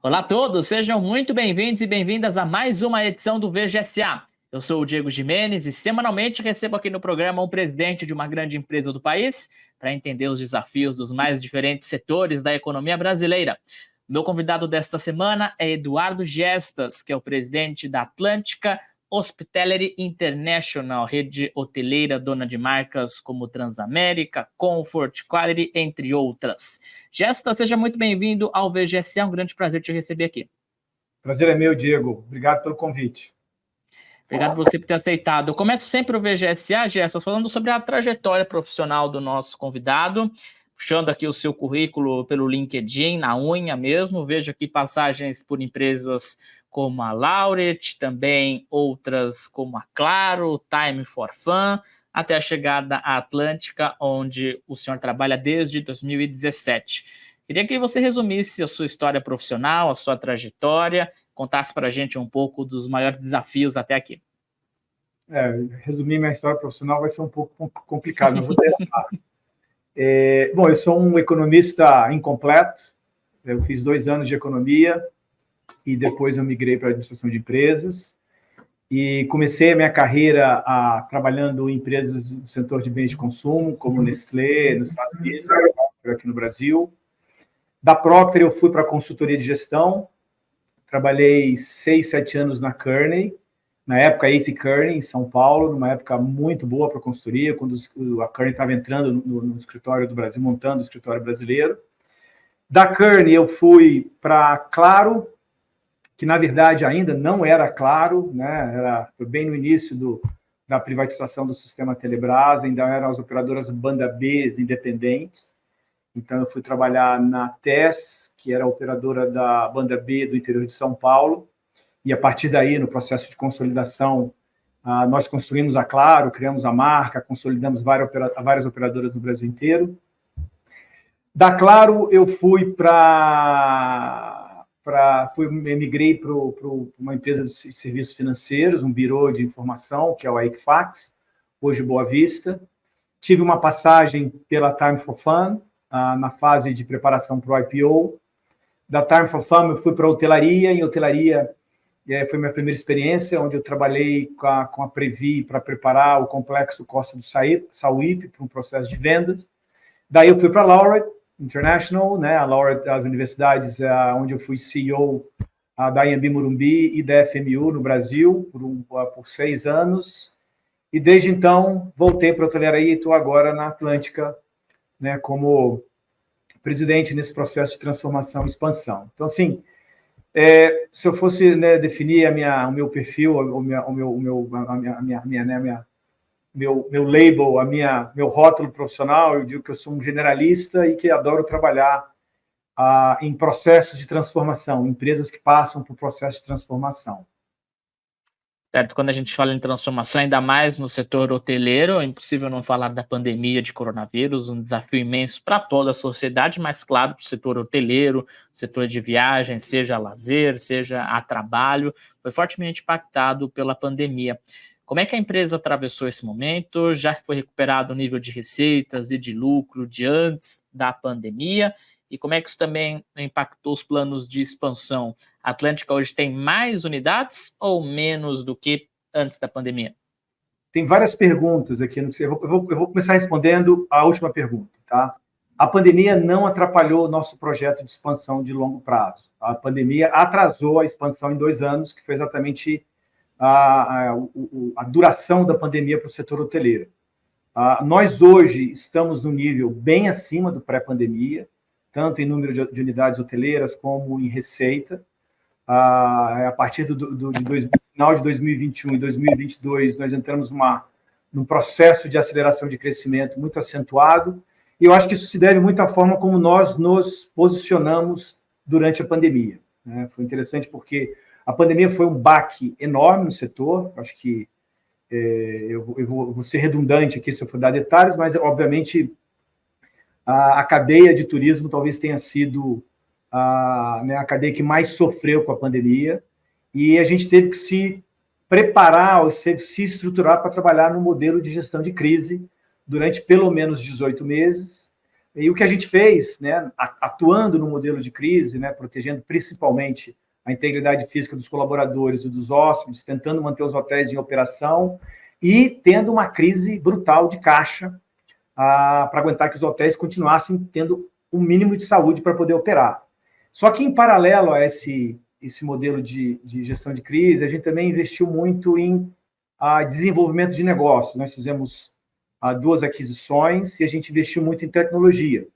Olá a todos, sejam muito bem-vindos e bem-vindas a mais uma edição do VGSA. Eu sou o Diego Gimenez e semanalmente recebo aqui no programa um presidente de uma grande empresa do país para entender os desafios dos mais diferentes setores da economia brasileira. Meu convidado desta semana é Eduardo Gestas, que é o presidente da Atlântica Hospitality International, rede hoteleira dona de marcas como Transamérica, Comfort, Quality, entre outras. Gestas, seja muito bem-vindo ao VGSA, é um grande prazer te receber aqui. Prazer é meu, Diego. Obrigado pelo convite. Obrigado você por ter aceitado. Eu começo sempre o VGSA, Gestas, falando sobre a trajetória profissional do nosso convidado, puxando aqui o seu currículo pelo LinkedIn, na unha mesmo, vejo aqui passagens por empresas como a Laureate, também outras como a Claro, Time for Fun, até a chegada à Atlântica, onde o senhor trabalha desde 2017. Queria que você resumisse a sua história profissional, a sua trajetória, contasse para a gente um pouco dos maiores desafios até aqui. Resumir minha história profissional vai ser um pouco complicado, mas vou tentar. Bom, eu sou um economista incompleto, eu fiz 2 anos de economia e depois eu migrei para a administração de empresas e comecei a minha carreira trabalhando em empresas do setor de bens de consumo, como Nestlé, nos Estados Unidos, aqui no Brasil. Da Procter eu fui para a consultoria de gestão, trabalhei 6, 7 anos na Kearney, na época A.T. Kearney, em São Paulo, numa época muito boa para a consultoria, quando a Kearney estava entrando no escritório do Brasil, montando o escritório brasileiro. Da Kearney eu fui para Claro, que na verdade ainda não era Claro, né? Foi bem no início da privatização do sistema Telebrás, ainda eram as operadoras banda B independentes. Então eu fui trabalhar na TES, que era a operadora da banda B do interior de São Paulo, e a partir daí, no processo de consolidação, nós construímos a Claro, criamos a marca, consolidamos várias operadoras no Brasil inteiro. Da Claro, eu migrei para uma empresa de serviços financeiros, um birô de informação, que é o Equifax, hoje Boa Vista. Tive uma passagem pela Time for Fun, na fase de preparação para o IPO. Da Time for Fun, eu fui para a hotelaria, em hotelaria foi minha primeira experiência, onde eu trabalhei com a Previ para preparar o complexo Costa do Sauípe para um processo de vendas. Daí eu fui para a Laureate International, né? A Laureate das universidades, onde eu fui CEO da Anhembi Morumbi e da FMU no Brasil por 6 anos. E desde então voltei para a hotelaria e estou agora na Atlântica, né, como presidente nesse processo de transformação e expansão. Então, assim, se eu fosse, né, definir o meu perfil, meu label, meu rótulo profissional, eu digo que eu sou um generalista e que adoro trabalhar em processos de transformação, empresas que passam por processo de transformação. Certo, quando a gente fala em transformação, ainda mais no setor hoteleiro, é impossível não falar da pandemia de coronavírus, um desafio imenso para toda a sociedade, mas claro, para o setor hoteleiro, setor de viagens, seja a lazer, seja a trabalho, foi fortemente impactado pela pandemia. Como é que a empresa atravessou esse momento? Já foi recuperado o nível de receitas e de lucro de antes da pandemia? E como é que isso também impactou os planos de expansão? A Atlântica hoje tem mais unidades ou menos do que antes da pandemia? Tem várias perguntas aqui. Eu vou começar respondendo a última pergunta, tá? A pandemia não atrapalhou o nosso projeto de expansão de longo prazo. A pandemia atrasou a expansão em 2 anos, que foi exatamente a duração da pandemia para o setor hoteleiro. Nós hoje estamos no nível bem acima do pré-pandemia, tanto em número de unidades hoteleiras como em receita. A partir do final de 2021 e 2022, nós entramos num processo de aceleração de crescimento muito acentuado, e eu acho que isso se deve muito à forma como nós nos posicionamos durante a pandemia, né? Foi interessante porque a pandemia foi um baque enorme no setor. Acho que eu vou ser redundante aqui se eu for dar detalhes, mas, obviamente, a cadeia de turismo talvez tenha sido a cadeia que mais sofreu com a pandemia, e a gente teve que se preparar, ou se estruturar para trabalhar no modelo de gestão de crise durante pelo menos 18 meses, E o que a gente fez, né, atuando no modelo de crise, né, protegendo principalmente a integridade física dos colaboradores e dos hóspedes, tentando manter os hotéis em operação e tendo uma crise brutal de caixa para aguentar que os hotéis continuassem tendo um mínimo de saúde para poder operar. Só que, em paralelo a esse modelo de gestão de crise, a gente também investiu muito em desenvolvimento de negócios. Nós fizemos 2 aquisições e a gente investiu muito em tecnologia.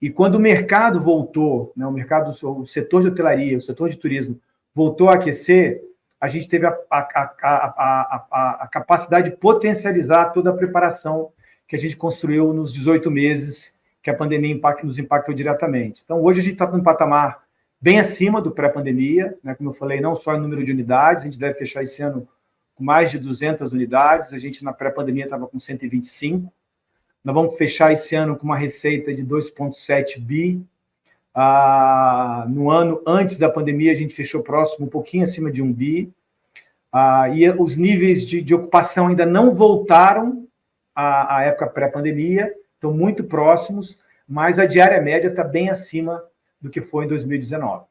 E quando o mercado voltou, né, o setor de hotelaria, o setor de turismo voltou a aquecer, a gente teve a capacidade de potencializar toda a preparação que a gente construiu nos 18 meses que a pandemia nos impactou diretamente. Então, hoje a gente está num patamar bem acima do pré-pandemia, né, como eu falei, não só em número de unidades, a gente deve fechar esse ano com mais de 200 unidades, a gente na pré-pandemia estava com 125. Nós vamos fechar esse ano com uma receita de 2,7 bi. No ano antes da pandemia, a gente fechou próximo, um pouquinho acima de 1 bi. E os níveis de ocupação ainda não voltaram à época pré-pandemia, estão muito próximos, mas a diária média está bem acima do que foi em 2019.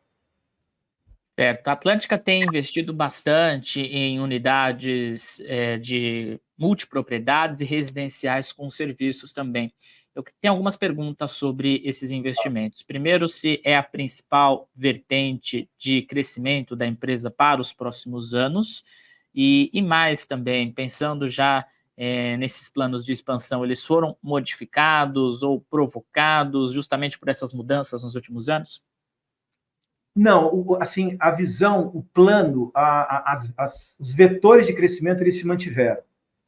Certo. A Atlântica tem investido bastante em unidades de multipropriedades e residenciais com serviços também. Eu tenho algumas perguntas sobre esses investimentos. Primeiro, se é a principal vertente de crescimento da empresa para os próximos anos, e mais também, pensando já nesses planos de expansão, eles foram modificados ou provocados justamente por essas mudanças nos últimos anos? Não, assim, a visão, o plano, os vetores de crescimento, eles se mantiveram.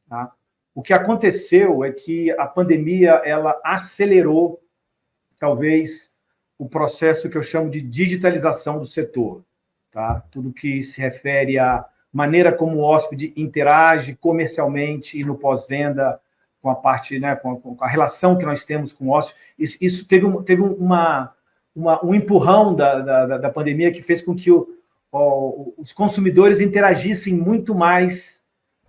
Tá? O que aconteceu é que a pandemia ela acelerou, talvez, o processo que eu chamo de digitalização do setor. Tá? Tudo que se refere à maneira como o hóspede interage comercialmente e no pós-venda, com a parte, né, com a relação que nós temos com o hóspede. Isso teve um empurrão da pandemia que fez com que os consumidores interagissem muito mais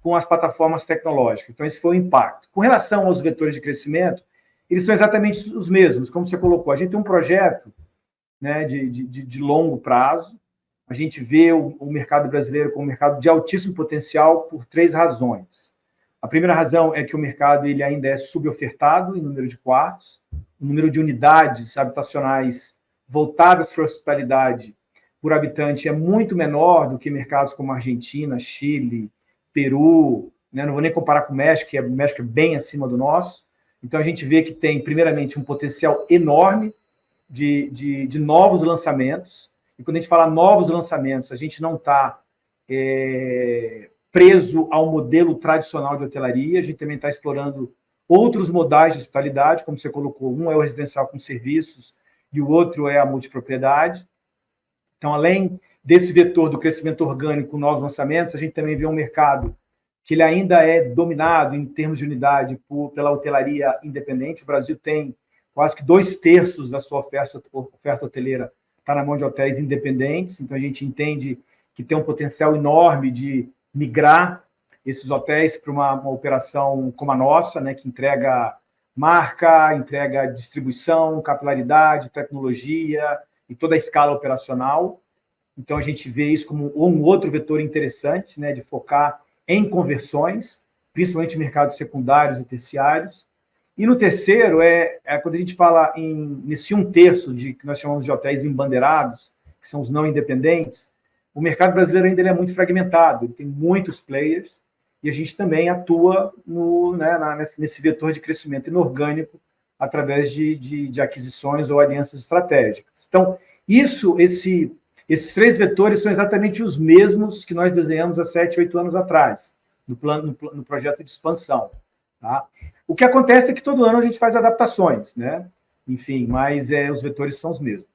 com as plataformas tecnológicas. Então, esse foi o impacto. Com relação aos vetores de crescimento, eles são exatamente os mesmos, como você colocou. A gente tem um projeto, né, de longo prazo. A gente vê o mercado brasileiro como um mercado de altíssimo potencial por 3 razões. A primeira razão é que o mercado ele ainda é subofertado em número de quartos, o número de unidades habitacionais voltadas para a hospitalidade por habitante é muito menor do que mercados como Argentina, Chile, Peru, né? Não vou nem comparar com o México, que o México é bem acima do nosso. Então, a gente vê que tem, primeiramente, um potencial enorme de novos lançamentos. E quando a gente fala novos lançamentos, a gente não está preso ao modelo tradicional de hotelaria, a gente também está explorando outros modais de hospitalidade, como você colocou, um é o residencial com serviços e o outro é a multipropriedade. Então, além desse vetor do crescimento orgânico com novos lançamentos, a gente também vê um mercado que ele ainda é dominado em termos de unidade pela hotelaria independente. O Brasil tem quase que 2/3 da sua oferta hoteleira está na mão de hotéis independentes, então a gente entende que tem um potencial enorme de migrar esses hotéis para uma operação como a nossa, né, que entrega marca, entrega distribuição, capilaridade, tecnologia e toda a escala operacional. Então, a gente vê isso como um outro vetor interessante, né, de focar em conversões, principalmente em mercados secundários e terciários. E no terceiro, quando a gente fala nesse 1/3 que nós chamamos de hotéis embandeirados, que são os não independentes, o mercado brasileiro ainda é muito fragmentado, ele tem muitos players, e a gente também atua nesse vetor de crescimento inorgânico através de aquisições ou alianças estratégicas. Então, esses 3 vetores são exatamente os mesmos que nós desenhamos há 7, 8 anos atrás, no projeto de expansão. Tá? O que acontece é que todo ano a gente faz adaptações, né? Enfim, mas os vetores são os mesmos.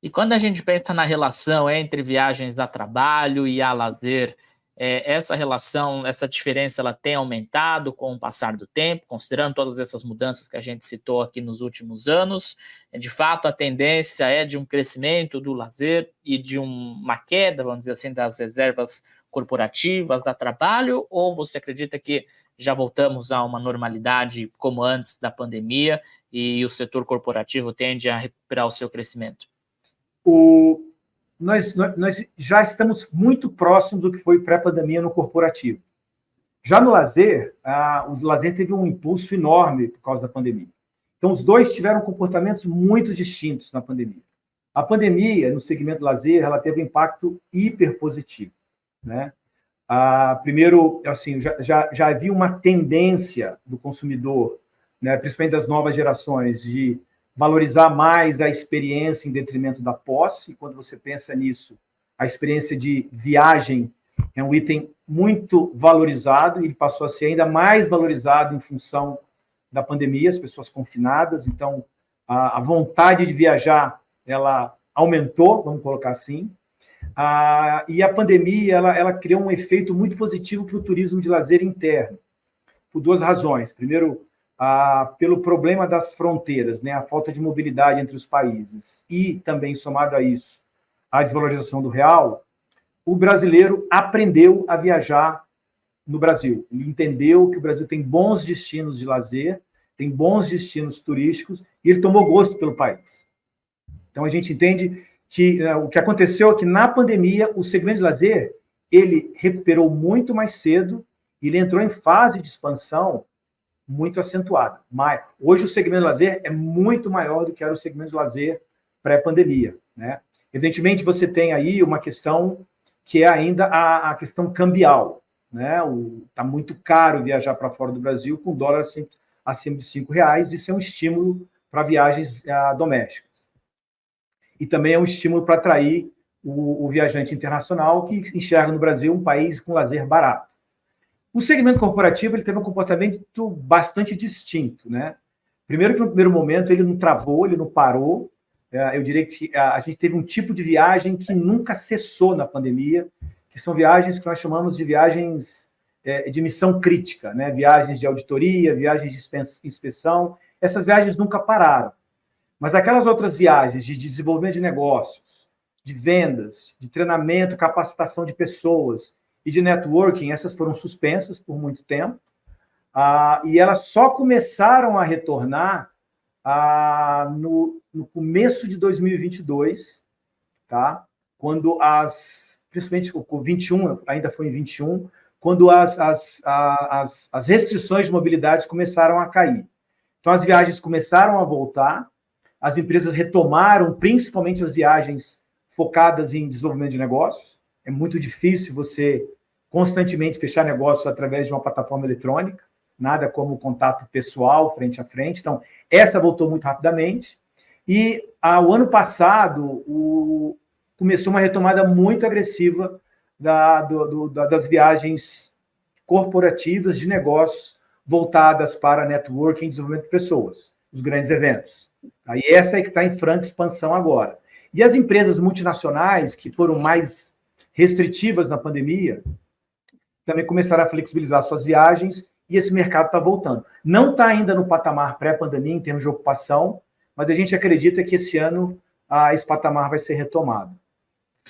E quando a gente pensa na relação entre viagens a trabalho e a lazer, essa relação, essa diferença, ela tem aumentado com o passar do tempo, considerando todas essas mudanças que a gente citou aqui nos últimos anos? De fato, a tendência é de um crescimento do lazer e de uma queda, vamos dizer assim, das reservas corporativas, dá trabalho, ou você acredita que já voltamos a uma normalidade como antes da pandemia e o setor corporativo tende a recuperar o seu crescimento? Nós já estamos muito próximos do que foi pré-pandemia no corporativo. Já no lazer, o lazer teve um impulso enorme por causa da pandemia. Então, os dois tiveram comportamentos muito distintos na pandemia. A pandemia, no segmento lazer, ela teve um impacto hiper positivo, né? Primeiro, assim, já havia uma tendência do consumidor, né, principalmente das novas gerações, de valorizar mais a experiência em detrimento da posse. Quando você pensa nisso, a experiência de viagem é um item muito valorizado e ele passou a ser ainda mais valorizado em função da pandemia, as pessoas confinadas. Então, a vontade de viajar, ela aumentou, vamos colocar assim. E a pandemia, ela criou um efeito muito positivo para o turismo de lazer interno, por duas razões. Primeiro, pelo problema das fronteiras, né, a falta de mobilidade entre os países, e também, somado a isso, a desvalorização do real, o brasileiro aprendeu a viajar no Brasil. Ele entendeu que o Brasil tem bons destinos de lazer, tem bons destinos turísticos, e ele tomou gosto pelo país. Então, a gente entende que o que aconteceu é que, na pandemia, o segmento de lazer, ele recuperou muito mais cedo, e ele entrou em fase de expansão muito acentuada. Mas hoje o segmento de lazer é muito maior do que era o segmento de lazer pré-pandemia, né? Evidentemente, você tem aí uma questão que é ainda a questão cambial, né? Está muito caro viajar para fora do Brasil com dólar acima de R$5. Isso é um estímulo para viagens domésticas. E também é um estímulo para atrair o viajante internacional que enxerga no Brasil um país com lazer barato. O segmento corporativo ele teve um comportamento bastante distinto, né? Primeiro que no primeiro momento ele não travou, ele não parou. Eu diria que a gente teve um tipo de viagem que nunca cessou na pandemia, que são viagens que nós chamamos de viagens de missão crítica, né? Viagens de auditoria, viagens de inspeção. Essas viagens nunca pararam. Mas aquelas outras viagens de desenvolvimento de negócios, de vendas, de treinamento, capacitação de pessoas e de networking, essas foram suspensas por muito tempo, e elas só começaram a retornar no começo de 2022, tá? Quando principalmente o 21, ainda foi em 21, quando as restrições de mobilidade começaram a cair. Então, as viagens começaram a voltar, as empresas retomaram, principalmente as viagens focadas em desenvolvimento de negócios. É muito difícil você constantemente fechar negócios através de uma plataforma eletrônica, nada como o contato pessoal, frente a frente. Então, essa voltou muito rapidamente. E o ano passado, começou uma retomada muito agressiva das viagens corporativas de negócios voltadas para networking e desenvolvimento de pessoas, os grandes eventos. Aí essa é que está em franca expansão agora. E as empresas multinacionais, que foram mais restritivas na pandemia, também começaram a flexibilizar suas viagens e esse mercado está voltando. Não está ainda no patamar pré-pandemia em termos de ocupação, mas a gente acredita que esse ano esse patamar vai ser retomado.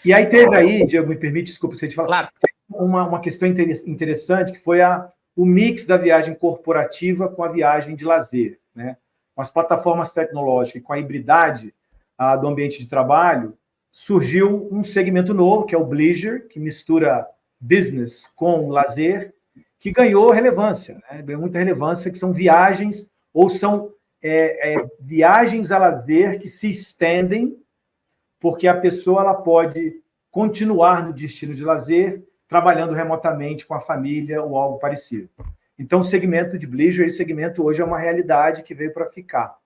E aí teve aí, Diego, me permite, desculpa você te falar, claro, uma questão interessante, que foi o mix da viagem corporativa com a viagem de lazer, né? Com as plataformas tecnológicas, com a hibridade do ambiente de trabalho, surgiu um segmento novo, que é o Bleisure, que mistura business com lazer, que ganhou relevância, né? Ganhou muita relevância, que são viagens, ou são viagens a lazer que se estendem, porque a pessoa ela pode continuar no destino de lazer, trabalhando remotamente com a família ou algo parecido. Então, o segmento de Bleisure, esse segmento hoje é uma realidade que veio para ficar.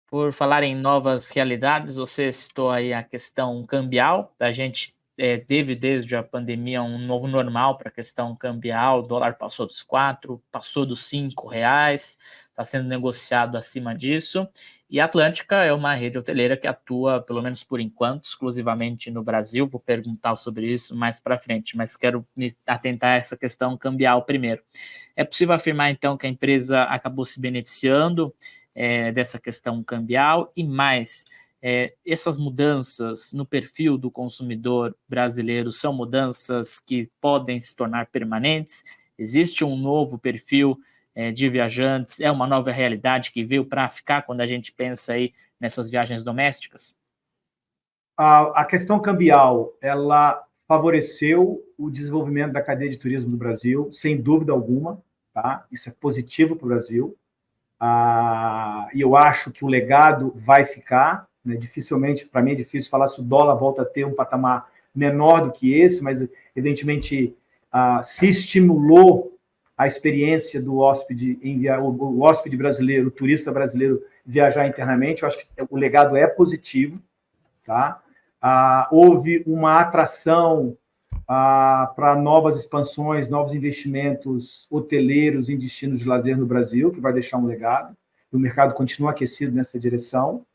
Por falar em novas realidades, você citou aí a questão cambial, a gente teve desde a pandemia um novo normal para a questão cambial, o dólar passou dos 4, passou dos R$5, está sendo negociado acima disso, e a Atlântica é uma rede hoteleira que atua, pelo menos por enquanto, exclusivamente no Brasil, vou perguntar sobre isso mais para frente, mas quero me atentar a essa questão cambial primeiro. É possível afirmar, então, que a empresa acabou se beneficiando dessa questão cambial e mais, essas mudanças no perfil do consumidor brasileiro são mudanças que podem se tornar permanentes? Existe um novo perfil de viajantes? É uma nova realidade que veio para ficar quando a gente pensa aí nessas viagens domésticas? A questão cambial, ela favoreceu o desenvolvimento da cadeia de turismo do Brasil, sem dúvida alguma, tá? Isso é positivo para o Brasil. E eu acho que o legado vai ficar, né? Dificilmente, para mim é difícil falar se o dólar volta a ter um patamar menor do que esse, mas evidentemente se estimulou a experiência do hóspede o hóspede brasileiro, o turista brasileiro viajar internamente. Eu acho que o legado é positivo, tá? Houve uma atração para novas expansões, novos investimentos hoteleiros em destinos de lazer no Brasil, que vai deixar um legado. O mercado continua aquecido nessa direção.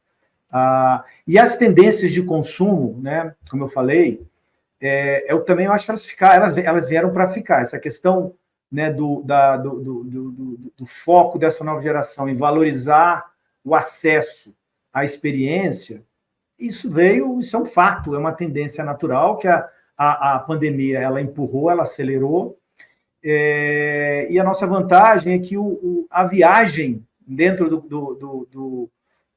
E as tendências de consumo, né, como eu falei, eu também acho que elas vieram para ficar. Essa questão, né, do foco dessa nova geração em valorizar o acesso à experiência, isso é um fato, é uma tendência natural que a pandemia ela empurrou, ela acelerou, e a nossa vantagem é que a viagem dentro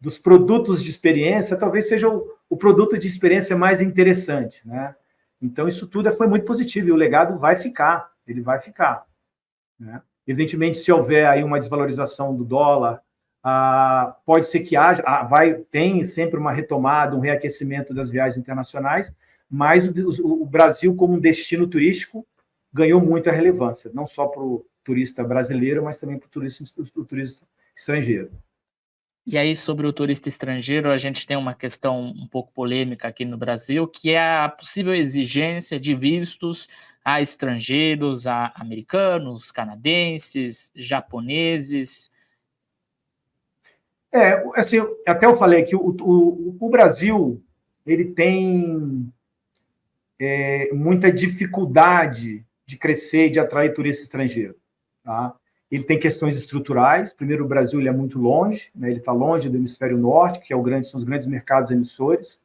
dos produtos de experiência talvez seja o produto de experiência mais interessante, né? Então, isso tudo foi muito positivo, e o legado vai ficar, ele vai ficar, né? Evidentemente, se houver aí uma desvalorização do dólar, pode ser que tem sempre uma retomada, um reaquecimento das viagens internacionais, mas o Brasil, como um destino turístico, ganhou muita relevância, não só para o turista brasileiro, mas também para o turista estrangeiro. E aí, sobre o turista estrangeiro, a gente tem uma questão um pouco polêmica aqui no Brasil, que é a possível exigência de vistos a estrangeiros, a americanos, canadenses, japoneses. Assim, até eu falei que o Brasil ele tem muita dificuldade de crescer e de atrair turista estrangeiro, tá? Ele tem questões estruturais. Primeiro, o Brasil ele é muito longe, né? Ele está longe do hemisfério norte, que são os grandes mercados emissores,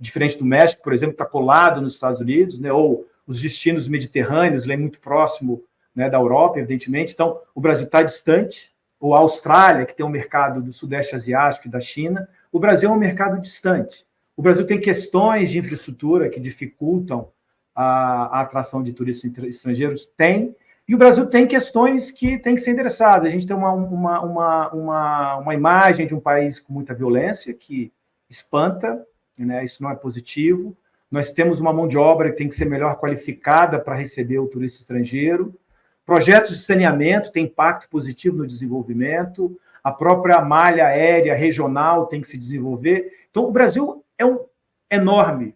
diferente do México, por exemplo, está colado nos Estados Unidos, né? Ou os destinos mediterrâneos, ele é muito próximo, né, da Europa, evidentemente. Então, o Brasil está distante. Ou a Austrália, que tem um mercado do Sudeste Asiático e da China, o Brasil é um mercado distante. O Brasil tem questões de infraestrutura que dificultam a atração de turistas estrangeiros? Tem. E o Brasil tem questões que têm que ser endereçadas. A gente tem uma imagem de um país com muita violência, que espanta, né? Isso não é positivo. Nós temos uma mão de obra que tem que ser melhor qualificada para receber o turista estrangeiro. Projetos de saneamento têm impacto positivo no desenvolvimento. A própria malha aérea regional tem que se desenvolver. Então, o Brasil é um enorme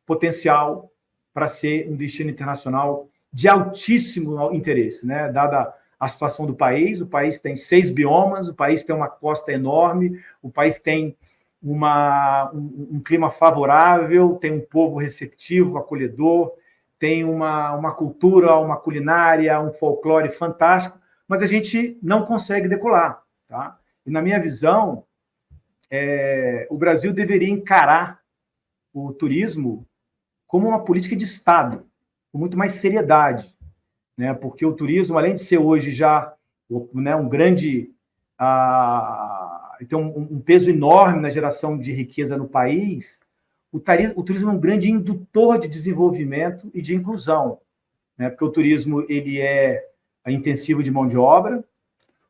potencial para ser um destino internacional de altíssimo interesse, né? Dada a situação do país, o país tem 6 biomas, o país tem uma costa enorme, o país tem um clima favorável, tem um povo receptivo, acolhedor, tem uma cultura, uma culinária, um folclore fantástico, mas a gente não consegue decolar, tá? E, na minha visão, o Brasil deveria encarar o turismo como uma política de Estado, com muito mais seriedade, né? Porque o turismo, além de ser hoje já, né, um grande... tem um peso enorme na geração de riqueza no país, o turismo é um grande indutor de desenvolvimento e de inclusão, né? Porque o turismo ele é intensivo de mão de obra,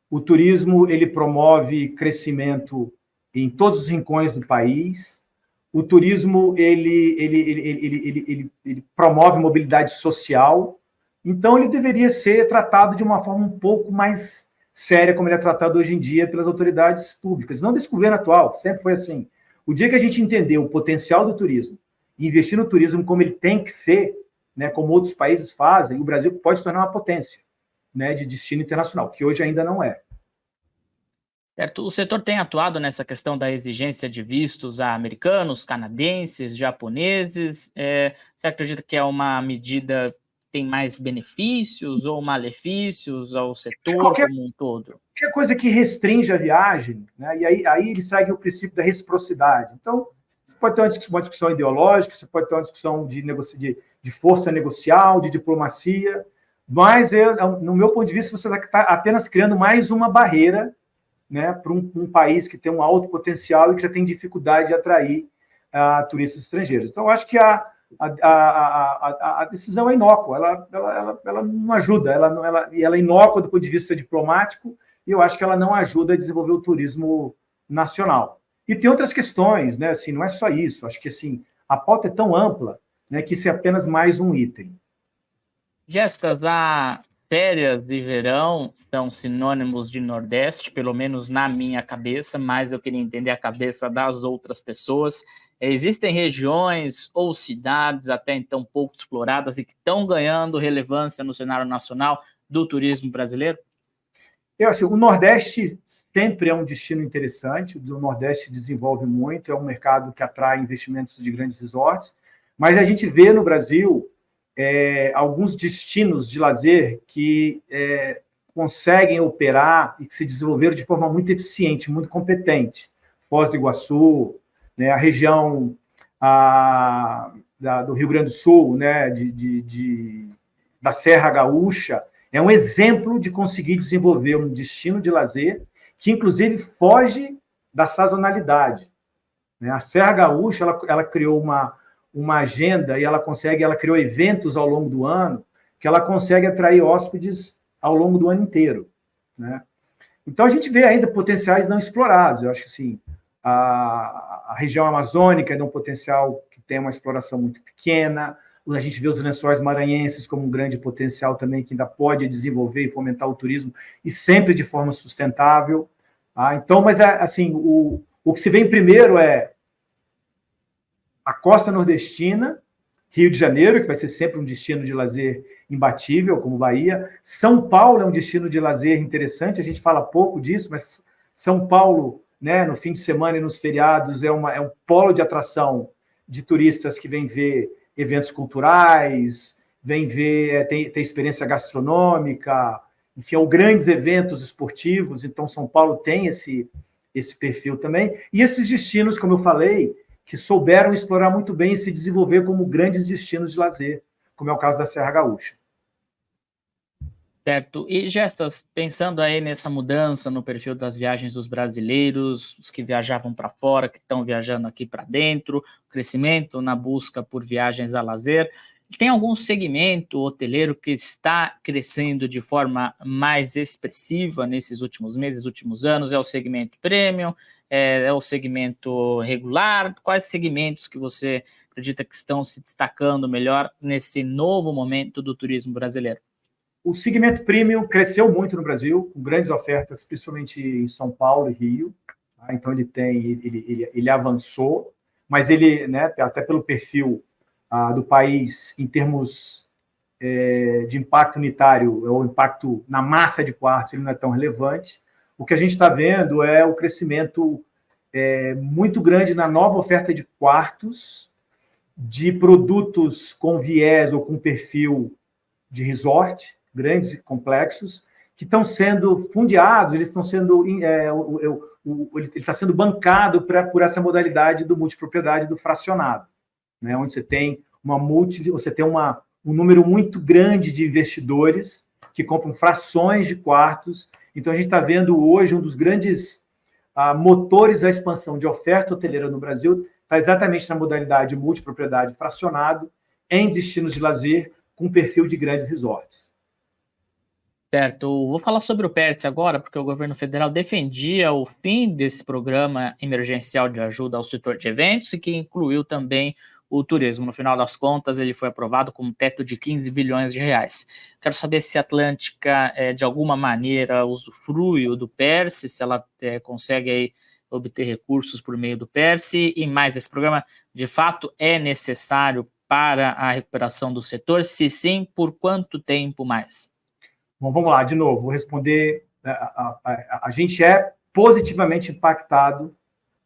o turismo ele promove crescimento em todos os rincões do país, o turismo ele promove mobilidade social, então ele deveria ser tratado de uma forma um pouco mais séria, como ele é tratado hoje em dia pelas autoridades públicas, não desse governo atual, sempre foi assim. O dia que a gente entender o potencial do turismo e investir no turismo como ele tem que ser, né, como outros países fazem, o Brasil pode se tornar uma potência, né, de destino internacional, que hoje ainda não é. Certo. O setor tem atuado nessa questão da exigência de vistos a americanos, canadenses, japoneses. Você acredita que é uma medida que tem mais benefícios ou malefícios ao setor como um todo? Qualquer coisa que restringe a viagem, né, e aí ele segue o princípio da reciprocidade. Então, Você pode ter uma discussão ideológica, você pode ter uma discussão de força negocial, de diplomacia, mas, no meu ponto de vista, você está apenas criando mais uma barreira, né, para um país que tem um alto potencial e que já tem dificuldade de atrair turistas estrangeiros. Então, eu acho que a decisão é inócua, ela não ajuda, ela é inócua do ponto de vista diplomático, e eu acho que ela não ajuda a desenvolver o turismo nacional. E tem outras questões, né? Assim, não é só isso. Acho que assim, a pauta é tão ampla, né, que isso é apenas mais um item. Gestas, a férias de verão são sinônimos de Nordeste, pelo menos na minha cabeça, mas eu queria entender a cabeça das outras pessoas. Existem regiões ou cidades até então pouco exploradas e que estão ganhando relevância no cenário nacional do turismo brasileiro? Eu acho que o Nordeste sempre é um destino interessante, o Nordeste desenvolve muito, é um mercado que atrai investimentos de grandes resorts, mas a gente vê no Brasil alguns destinos de lazer que conseguem operar e que se desenvolveram de forma muito eficiente, muito competente. Foz do Iguaçu, né, a região do Rio Grande do Sul, né, da Serra Gaúcha, é um exemplo de conseguir desenvolver um destino de lazer que, inclusive, foge da sazonalidade. A Serra Gaúcha ela criou uma agenda e ela criou eventos ao longo do ano que ela consegue atrair hóspedes ao longo do ano inteiro, né? Então, a gente vê ainda potenciais não explorados. Eu acho que assim, a região amazônica é um potencial que tem uma exploração muito pequena. A gente vê os lençóis maranhenses como um grande potencial também, que ainda pode desenvolver e fomentar o turismo, e sempre de forma sustentável. Então, mas assim, o que se vem primeiro é a costa nordestina, Rio de Janeiro, que vai ser sempre um destino de lazer imbatível, como Bahia. São Paulo é um destino de lazer interessante, a gente fala pouco disso, mas São Paulo, né, no fim de semana e nos feriados, é um polo de atração de turistas que vêm ver eventos culturais, vêm ver, tem experiência gastronômica, enfim, ou grandes eventos esportivos. Então, São Paulo tem esse perfil também. E esses destinos, como eu falei, que souberam explorar muito bem e se desenvolver como grandes destinos de lazer, como é o caso da Serra Gaúcha. Certo. E, Gestas, pensando aí nessa mudança no perfil das viagens dos brasileiros, os que viajavam para fora, que estão viajando aqui para dentro, crescimento na busca por viagens a lazer, tem algum segmento hoteleiro que está crescendo de forma mais expressiva nesses últimos meses, últimos anos? É o segmento premium? É o segmento regular? Quais segmentos que você acredita que estão se destacando melhor nesse novo momento do turismo brasileiro? O segmento premium cresceu muito no Brasil, com grandes ofertas, principalmente em São Paulo e Rio. Então, ele avançou, mas ele, né, até pelo perfil do país, em termos de impacto unitário, ou impacto na massa de quartos, ele não é tão relevante. O que a gente está vendo é o crescimento muito grande na nova oferta de quartos, de produtos com viés ou com perfil de resort, grandes e complexos, que estão sendo fundeados, eles estão sendo ele está sendo bancado por essa modalidade do multipropriedade, do fracionado, né? Onde você tem um número muito grande de investidores que compram frações de quartos. Então, a gente está vendo hoje um dos grandes motores da expansão de oferta hoteleira no Brasil está exatamente na modalidade multipropriedade fracionado, em destinos de lazer, com perfil de grandes resorts. Certo. Vou falar sobre o PERSE agora, porque o governo federal defendia o fim desse programa emergencial de ajuda ao setor de eventos e que incluiu também o turismo. No final das contas, ele foi aprovado com um teto de 15 bilhões de reais. Quero saber se a Atlântica, de alguma maneira, usufrui do PERSE, se ela consegue aí obter recursos por meio do PERSE, e mais, esse programa, de fato, é necessário para a recuperação do setor? Se sim, por quanto tempo mais? Bom, vamos lá, de novo, vou responder. A gente é positivamente impactado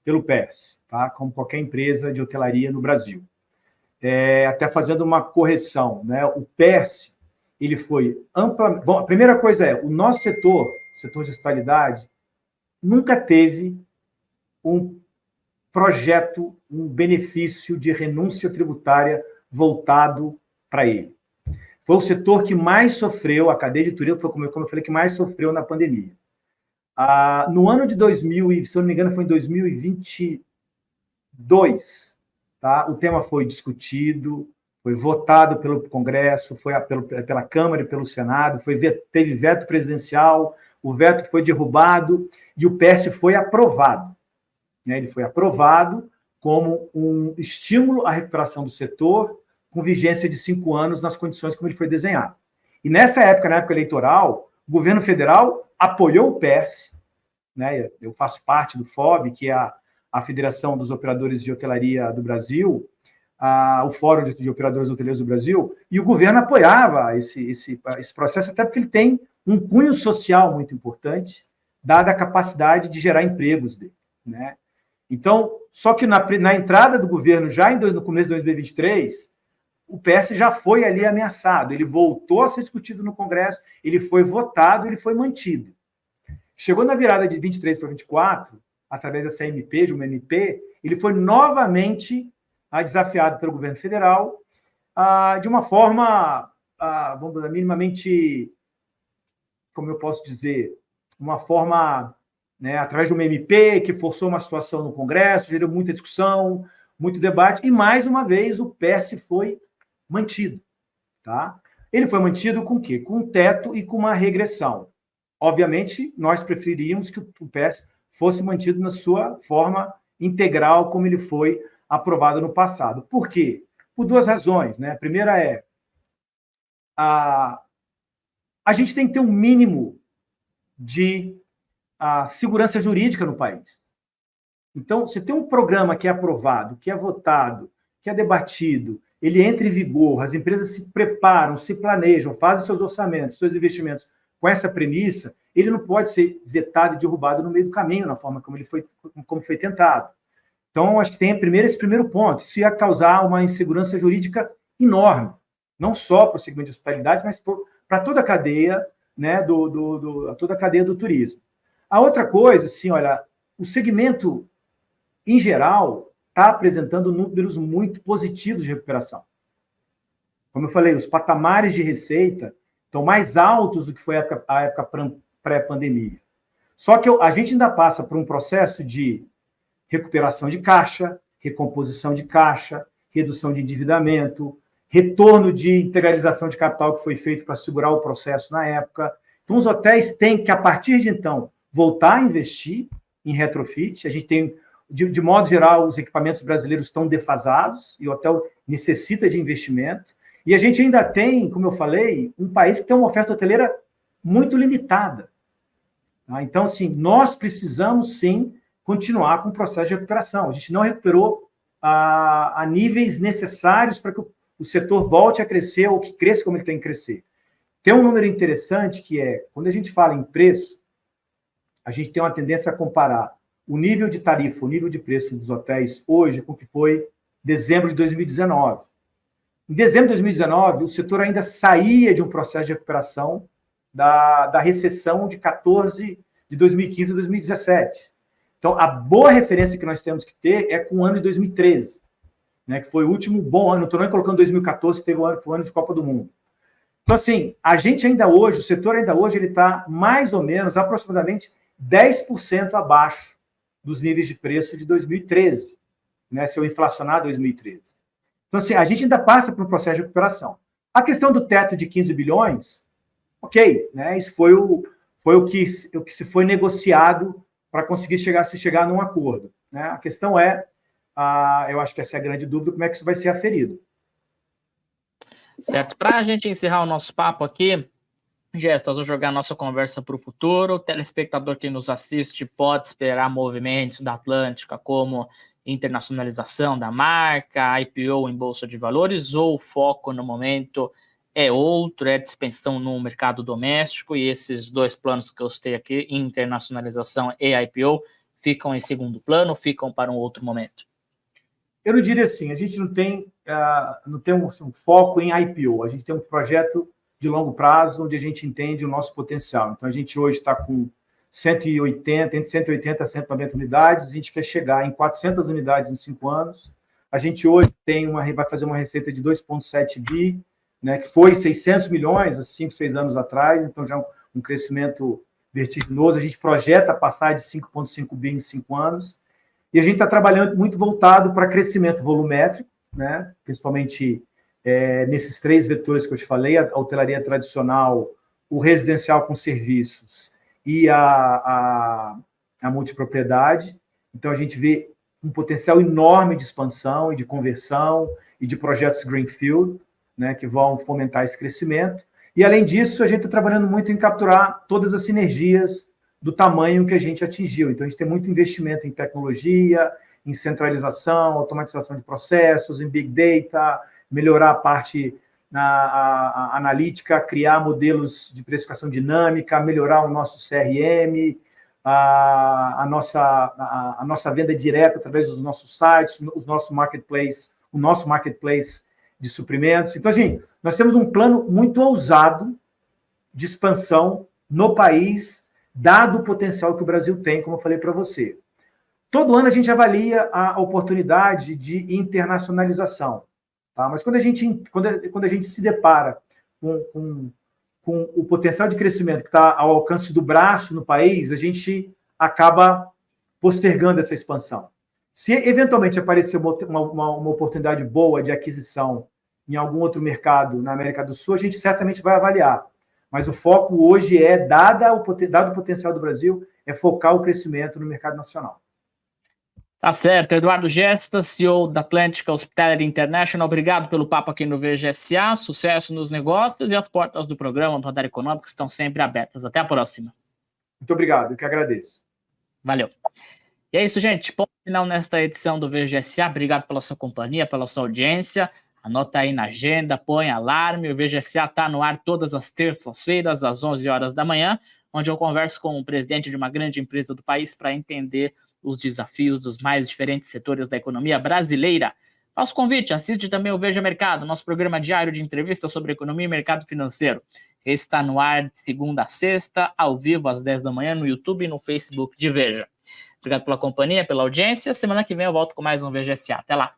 pelo PERSE, tá? Como qualquer empresa de hotelaria no Brasil. Até fazendo uma correção, né? O PERSE, ele foi amplamente... Bom, a primeira coisa o nosso setor de hospitalidade, nunca teve um projeto, um benefício de renúncia tributária voltado para ele. Foi o setor que mais sofreu, a cadeia de turismo foi, como eu falei, que mais sofreu na pandemia. No ano de 2000, se eu não me engano, foi em 2022, tá? O tema foi discutido, foi votado pelo Congresso, foi pela Câmara e pelo Senado, teve veto presidencial, o veto foi derrubado e o PS foi aprovado. Né? Ele foi aprovado como um estímulo à recuperação do setor, com vigência de 5 anos nas condições como ele foi desenhado. E na época eleitoral, o governo federal apoiou o PERS, né? Eu faço parte do FOB, que é a Federação dos Operadores de Hotelaria do Brasil, o Fórum de Operadores Hoteleiros do Brasil, e o governo apoiava esse processo, até porque ele tem um cunho social muito importante, dada a capacidade de gerar empregos dele, né? Então, só que na entrada do governo, já no começo de 2023, o PS já foi ali ameaçado, ele voltou a ser discutido no Congresso, ele foi votado, ele foi mantido. Chegou na virada de 23 para 24, através dessa MP, de uma MP, ele foi novamente desafiado pelo governo federal de uma forma, vamos dizer, minimamente, como eu posso dizer, uma forma, né, através de uma MP que forçou uma situação no Congresso, gerou muita discussão, muito debate, e mais uma vez o PERS foi mantido. Tá? Ele foi mantido com o quê? Com um teto e com uma regressão. Obviamente, nós preferíamos que o PES fosse mantido na sua forma integral, como ele foi aprovado no passado. Por quê? Por 2 razões. Né? A primeira é a gente tem que ter um mínimo de segurança jurídica no país. Então, se tem um programa que é aprovado, que é votado, que é debatido, ele entra em vigor, as empresas se preparam, se planejam, fazem seus orçamentos, seus investimentos com essa premissa, ele não pode ser vetado e derrubado no meio do caminho, na forma como foi tentado. Então, acho que tem esse primeiro ponto. Isso ia causar uma insegurança jurídica enorme, não só para o segmento de hospitalidade, mas para toda a cadeia, né, toda a cadeia do turismo. A outra coisa, assim, olha, o segmento, em geral, está apresentando números muito positivos de recuperação. Como eu falei, os patamares de receita estão mais altos do que foi a época pré-pandemia. Só que a gente ainda passa por um processo de recuperação de caixa, recomposição de caixa, redução de endividamento, retorno de integralização de capital que foi feito para segurar o processo na época. Então, os hotéis têm que, a partir de então, voltar a investir em retrofit. A gente tem, de modo geral, os equipamentos brasileiros estão defasados e o hotel necessita de investimento. E a gente ainda tem, como eu falei, um país que tem uma oferta hoteleira muito limitada. Tá? Então, assim, nós precisamos, sim, continuar com o processo de recuperação. A gente não recuperou a níveis necessários para que o setor volte a crescer ou que cresça como ele tem que crescer. Tem um número interessante que é, quando a gente fala em preço, a gente tem uma tendência a comparar o nível de tarifa, o nível de preço dos hotéis hoje com o que foi dezembro de 2019. Em dezembro de 2019, o setor ainda saía de um processo de recuperação da recessão de 2015 e 2017. Então, a boa referência que nós temos que ter é com o ano de 2013, né, que foi o último bom ano. Não estou nem colocando 2014, que foi o ano de Copa do Mundo. Então, assim, a gente ainda hoje, o setor ainda hoje, ele está mais ou menos, aproximadamente 10% abaixo dos níveis de preço de 2013, né, se eu inflacionar 2013. Então, assim, a gente ainda passa por um processo de recuperação. A questão do teto de 15 bilhões, ok, né, isso foi o que se foi negociado para conseguir chegar num acordo. Né? A questão é, eu acho que essa é a grande dúvida, como é que isso vai ser aferido. Certo. Para a gente encerrar o nosso papo aqui, Gestas, vou jogar a nossa conversa para o futuro. O telespectador que nos assiste pode esperar movimentos da Atlântica como internacionalização da marca, IPO em Bolsa de Valores, ou o foco no momento é outro, é dispersão no mercado doméstico, e esses 2 planos que eu citei aqui, internacionalização e IPO, ficam em segundo plano, ficam para um outro momento? Eu não diria assim, a gente não tem um foco em IPO, a gente tem um projeto de longo prazo, onde a gente entende o nosso potencial. Então, a gente hoje está com entre 180 e 190 unidades, a gente quer chegar em 400 unidades em 5 anos. A gente hoje vai fazer uma receita de 2,7 bi, né, que foi 600 milhões há 5, 6 anos atrás, então já um crescimento vertiginoso. A gente projeta passar de 5,5 bi em 5 anos. E a gente está trabalhando muito voltado para crescimento volumétrico, né, principalmente nesses 3 vetores que eu te falei, a hotelaria tradicional, o residencial com serviços e a multipropriedade. Então, a gente vê um potencial enorme de expansão e de conversão e de projetos greenfield, né, que vão fomentar esse crescimento. E, além disso, a gente está trabalhando muito em capturar todas as sinergias do tamanho que a gente atingiu. Então, a gente tem muito investimento em tecnologia, em centralização, automatização de processos, em Big Data, melhorar a parte a analítica, criar modelos de precificação dinâmica, melhorar o nosso CRM, a nossa venda direta através dos nossos sites, o nosso marketplace de suprimentos. Então, gente, nós temos um plano muito ousado de expansão no país, dado o potencial que o Brasil tem, como eu falei para você. Todo ano a gente avalia a oportunidade de internacionalização. Tá? Mas quando a gente se depara com o potencial de crescimento que está ao alcance do braço no país, a gente acaba postergando essa expansão. Se eventualmente aparecer uma oportunidade boa de aquisição em algum outro mercado na América do Sul, a gente certamente vai avaliar. Mas o foco hoje dado o potencial do Brasil, é focar o crescimento no mercado nacional. Tá certo. Eduardo Gesta, CEO da Atlantica Hospitality International, obrigado pelo papo aqui no VGSA, sucesso nos negócios, e as portas do programa do Radar Econômico estão sempre abertas. Até a próxima. Muito obrigado, eu que agradeço. Valeu. E é isso, gente. Ponto final nesta edição do VGSA. Obrigado pela sua companhia, pela sua audiência. Anota aí na agenda, põe alarme. O VGSA está no ar todas as terças-feiras, às 11 horas da manhã, onde eu converso com o presidente de uma grande empresa do país para entender os desafios dos mais diferentes setores da economia brasileira. Faço convite, assiste também o Veja Mercado, nosso programa diário de entrevistas sobre economia e mercado financeiro. Esse está no ar de segunda a sexta, ao vivo às 10 da manhã, no YouTube e no Facebook de Veja. Obrigado pela companhia, pela audiência. Semana que vem eu volto com mais um VGSA. Até lá.